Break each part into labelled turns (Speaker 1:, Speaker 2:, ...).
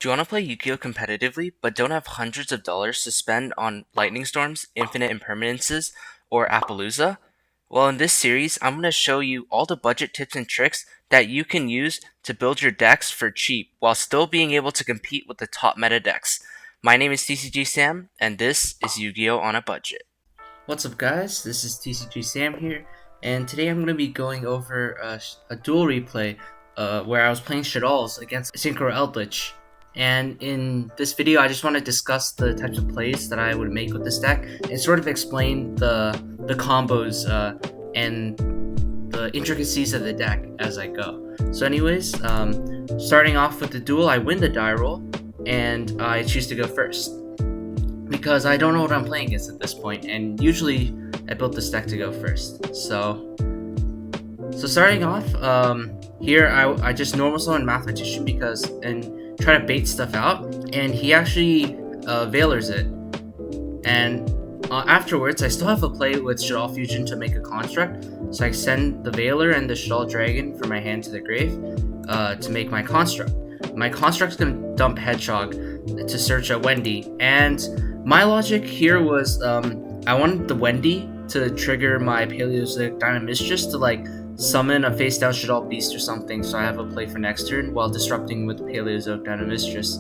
Speaker 1: Do you want to play Yugioh competitively, but don't have hundreds of dollars to spend on lightning storms, infinite impermanences, or Appaloosa? Well, in this series, I'm going to show you all the budget tips and tricks that you can use to build your decks for cheap while still being able to compete with the top meta decks. My name is TCG Sam, and this is Yu-Gi-Oh! On a Budget.
Speaker 2: What's up, guys? This is TCG Sam here, and today I'm going to be going over a duel replay where I was playing Shaddolls against SYNCHRO ELDLICH. And in this video, I just want to discuss the types of plays that I would make with this deck and sort of explain the combos and the intricacies of the deck as I go. So anyways, starting off with the duel, I win the die roll, and I choose to go first, because I don't know what I'm playing against at this point, and usually I built this deck to go first. So starting off, here I just normal summon Mathematician and try to bait stuff out, and he actually Veilers it. And afterwards, I still have a play with Shaddoll Fusion to make a construct, so I send the Veiler and the Shaddoll Dragon from my hand to the grave to make my construct. My construct's gonna dump Hedgehog to search a Wendy, and my logic here was I wanted the Wendy to trigger my Paleozoic Diamond Mistress to summon a face down Shaddoll Beast or something, so I have a play for next turn while disrupting with Paleozoic Diamond Mistress.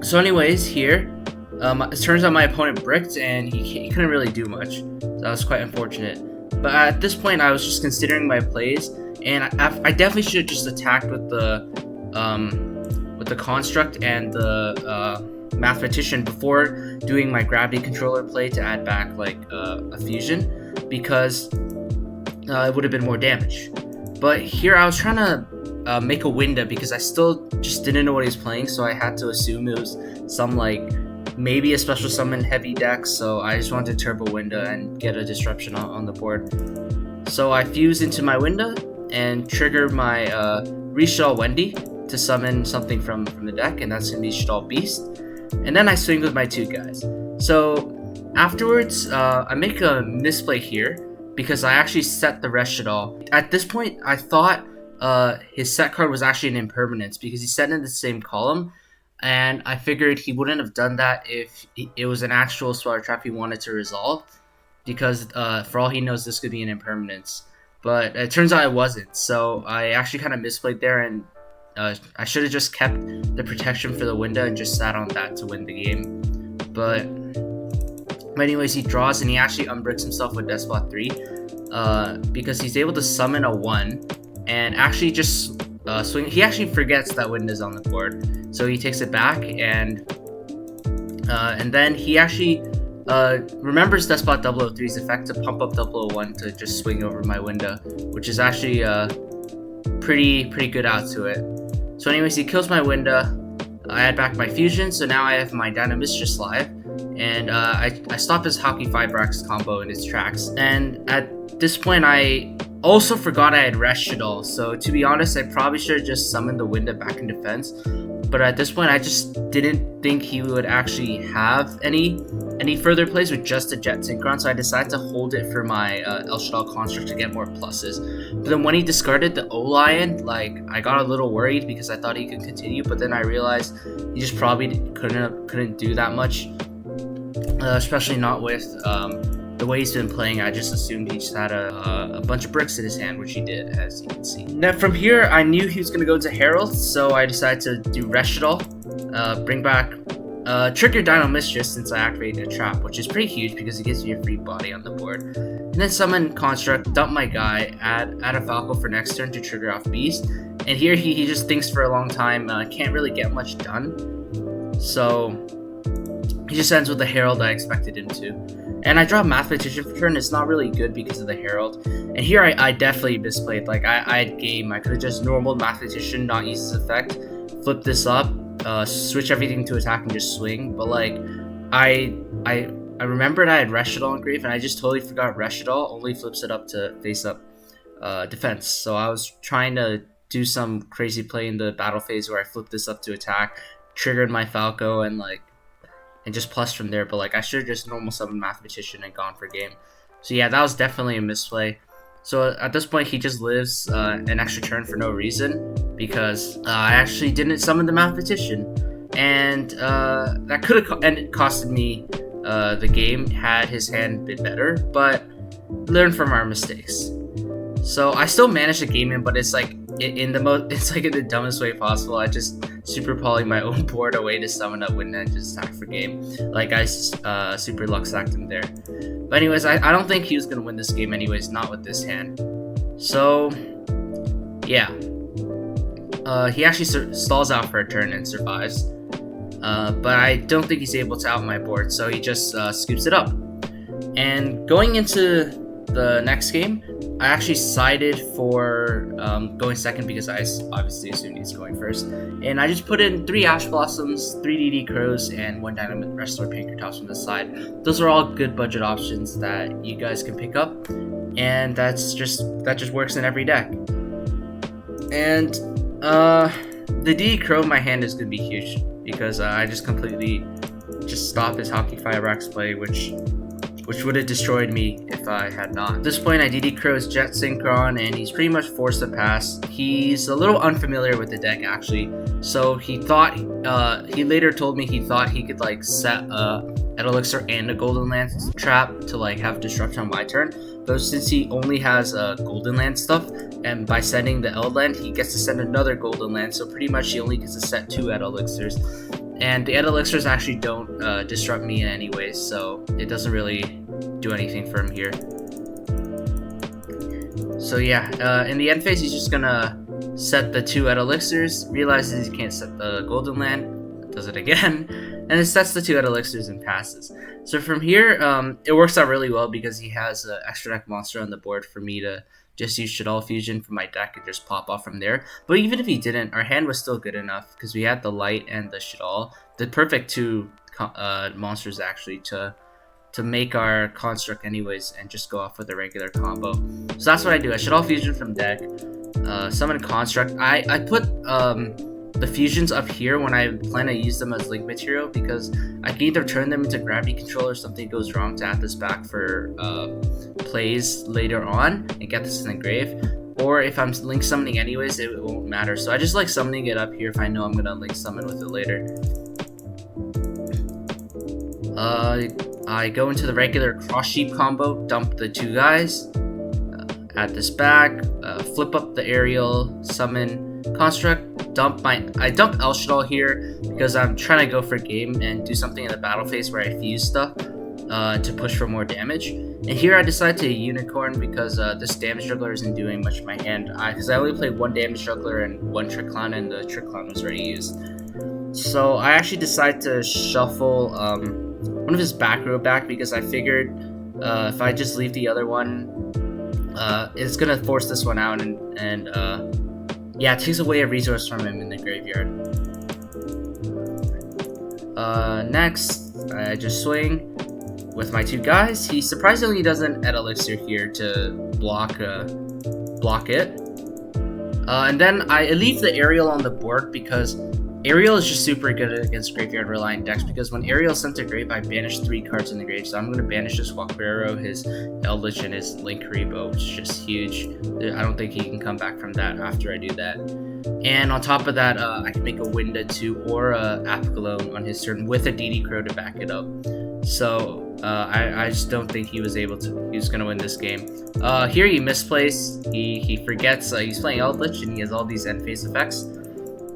Speaker 2: So anyways, here it turns out my opponent bricked and he couldn't really do much, so that was quite unfortunate. But at this point, I was just considering my plays, and I definitely should have just attacked with the construct and the Mathematician before doing my gravity controller play to add back a fusion, because it would have been more damage. But here I was trying to make a winda because I still just didn't know what he was playing, so I had to assume it was some maybe a special summon heavy deck, so I just wanted to turbo winda and get a disruption on the board. So I fuse into my winda and trigger my Reshaddoll Wendy to summon something from the deck, and that's going to be Shaddoll Beast. And then I swing with my two guys. So afterwards, I make a misplay here because I actually set the rest Shaddoll. At this point, I thought his set card was actually an impermanence because he set in the same column, and I figured he wouldn't have done that if it was an actual Sweater Trap he wanted to resolve, because for all he knows, this could be an impermanence. But it turns out it wasn't, so I actually kind of misplayed there, and I should have just kept the protection for the window and just sat on that to win the game. But anyways, he draws and he actually unbricks himself with Despot 3 because he's able to summon a 1 and actually just swing. He actually forgets that window's on the board, so he takes it back, and then he actually remembers Despot 003's effect to pump up 001 to just swing over my window, which is actually pretty good out to it. So anyways, he kills my window. I add back my fusion, so now I have my Dino Mistress live, and I stop his Hockey Fibrax combo in its tracks. And at this point, I also forgot I had Rest Shaddoll, so to be honest, I probably should have just summoned the window back in defense. But at this point, I just didn't think he would actually have any further plays with just a Jet Synchron, so I decided to hold it for my El Shaddoll construct to get more pluses. But then when he discarded the O-Lion, I got a little worried because I thought he could continue, but then I realized he just probably couldn't do that much, especially not with the way he's been playing. I just assumed he just had a bunch of bricks in his hand, which he did, as you can see. Now from here, I knew he was going to go to Herald, so I decided to do Rest Shaddoll, bring back trigger Dino Mistress since I activated a trap, which is pretty huge because it gives me a free body on the board. And then summon Construct, dump my guy, add a Falco for next turn to trigger off Beast. And here he just thinks for a long time, can't really get much done. So he just ends with the Herald I expected him to. And I draw Mathematician for turn. It's not really good because of the Herald. And here I definitely misplayed. I had game. I could have just normal Mathematician, not use this effect, flip this up, switch everything to attack and just swing. But I remembered I had Rest Shaddoll on Grave, and I just totally forgot Rest Shaddoll only flips it up to face up defense. So I was trying to do some crazy play in the battle phase where I flipped this up to attack, triggered my Falco, and just plus from there. But I should have just normal summoned Mathematician and gone for game. So yeah, that was definitely a misplay. So at this point, he just lives an extra turn for no reason, because I actually didn't summon the Mathematician, and that could have costed me the game had his hand been better, but learn from our mistakes. So I still managed to game him, but it's like in the dumbest way possible. I just super poly my own board away to summon up winda and just attack for game. Like I super luck sacked him there. But anyways, I don't think he was gonna win this game anyways, not with this hand. So yeah, he actually stalls out for a turn and survives. But I don't think he's able to out my board, so he just scoops it up. And going into the next game, I actually sided for going second because I obviously assumed he's going first. And I just put in 3 Ash Blossoms, 3 DD Crows, and 1 Dynamite Wrestler Pankratops from the side. Those are all good budget options that you guys can pick up, and that just works in every deck. And the DD Crow in my hand is going to be huge because I just completely stop his Hockey Firebrax play, which would have destroyed me if I had not. At this point, I DD Crow's Jet Synchron, and he's pretty much forced to pass. He's a little unfamiliar with the deck, actually, so he thought, he later told me he thought he could, like, set a Elixir and a Golden Lance trap to, like, have disruption on my turn, but since he only has Golden Lance stuff, and by sending the Eldland, he gets to send another Golden Lance, so pretty much he only gets to set 2 Elixirs. And the Elixirs actually don't disrupt me in any way, so it doesn't really do anything for him here. So yeah, in the end phase, he's just gonna set the 2 Elixirs, realizes he can't set the Golden Land, does it again, and it sets the 2 Elixirs and passes. So from here, it works out really well because he has an extra deck monster on the board for me to just use Shaddoll Fusion for my deck and just pop off from there. But even if he didn't, our hand was still good enough because we had the Light and the Shaddoll, the perfect 2 monsters actually to make our construct anyways and just go off with a regular combo. So that's what I do. I Shaddoll Fusion from deck, summon construct. I put the fusions up here when I plan to use them as link material because I can either turn them into gravity control or something goes wrong to add this back for plays later on and get this in the grave, or if I'm link summoning anyways, it won't matter. So I just like summoning it up here if I know I'm gonna link summon with it later. I go into the regular cross sheep combo, dump the 2 guys, add this back, flip up the aerial, summon construct, I dump El Shaddoll here because I'm trying to go for game and do something in the battle phase where I fuse stuff to push for more damage. And here I decide to unicorn because this damage juggler isn't doing much in my hand. Because I only played 1 damage juggler and 1 trick clown, and the trick clown was already used. So I actually decide to shuffle one of his back row back because I figured if I just leave the other one, it's gonna force this one out and yeah, it takes away a resource from him in the graveyard. Next, I just swing with my 2 guys. He surprisingly doesn't add Elixir here to block it. And then I leave the Aerial on the board because Aerial is just super good against graveyard reliant decks because when Aerial is sent to grave, I banish 3 cards in the grave. So I'm going to banish his Walquero, his Eldritch, and his Link Karibo, which is just huge. I don't think he can come back from that after I do that. And on top of that, I can make a winda 2 or a Apicalone on his turn with a DD Crow to back it up. So I just don't think he was going to win this game. Here he misplays. He forgets he's playing Eldritch and he has all these end phase effects.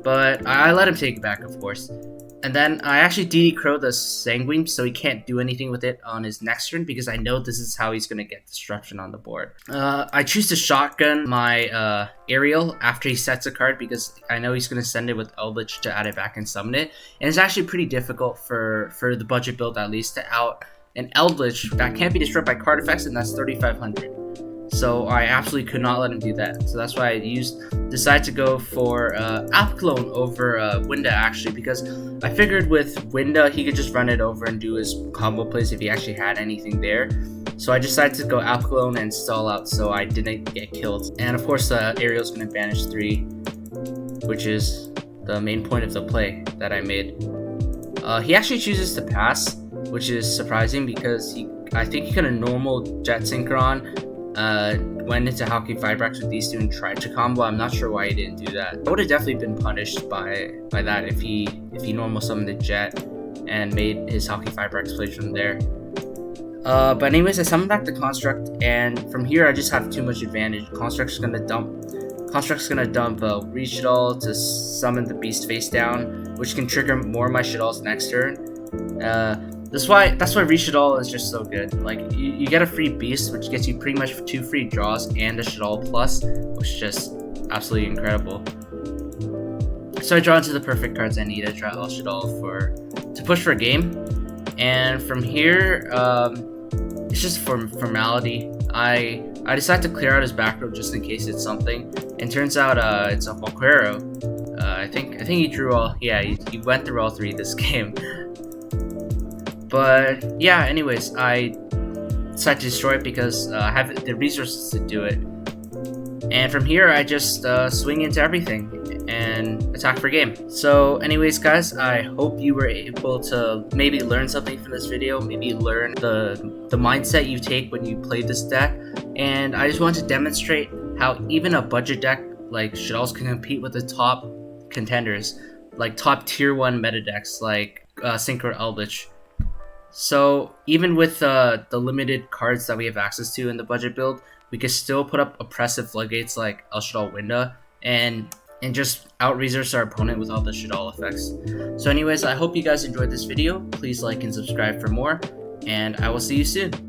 Speaker 2: But I let him take it back, of course. And then I actually DD Crow the Sanguine, so he can't do anything with it on his next turn because I know this is how he's going to get destruction on the board. I choose to shotgun my Aerial after he sets a card because I know he's going to send it with Eldritch to add it back and summon it. And it's actually pretty difficult for the budget build at least to out an Eldritch that can't be disrupted by card effects, and that's 3,500. So I absolutely could not let him do that. So that's why I decided to go for Apicalone over winda actually, because I figured with winda he could just run it over and do his combo plays if he actually had anything there. So I decided to go Apicalone and stall out so I didn't get killed. And of course Ariel's going to banish 3, which is the main point of the play that I made. He actually chooses to pass, which is surprising because I think he could have normal Jet Synchron, went into Hockey Fibrax with these two and tried to combo. I'm not sure why he didn't do that. I would have definitely been punished by that if he normal summoned the Jet and made his Hockey Fibrax plays from there. But anyways, I summoned back the Construct, and from here I just have too much advantage. Construct's gonna dump Shaddoll to summon the Beast face down, which can trigger more of my Shaddoll's next turn. That's why Shaddoll is just so good. Like you get a free Beast, which gets you pretty much 2 free draws and a Shaddoll plus, which is just absolutely incredible. So I draw into the perfect cards I need. I draw El Shaddoll to push for a game, and from here, it's just for formality. I decided to clear out his back row just in case it's something. And turns out it's a Valquero. I think he drew all. Yeah, he went through all 3 this game. But yeah, anyways, I decided to destroy it because I have the resources to do it. And from here, I just swing into everything and attack for game. So anyways, guys, I hope you were able to maybe learn something from this video, maybe learn the mindset you take when you play this deck. And I just want to demonstrate how even a budget deck like Shaddolls can compete with the top contenders, like top tier 1 meta decks like SYNCHRO ELDLICH. So even with the limited cards that we have access to in the budget build, we can still put up oppressive floodgates like El Shaddoll Winda and just out-resource our opponent with all the Shaddoll effects. So anyways, I hope you guys enjoyed this video. Please like and subscribe for more, and I will see you soon.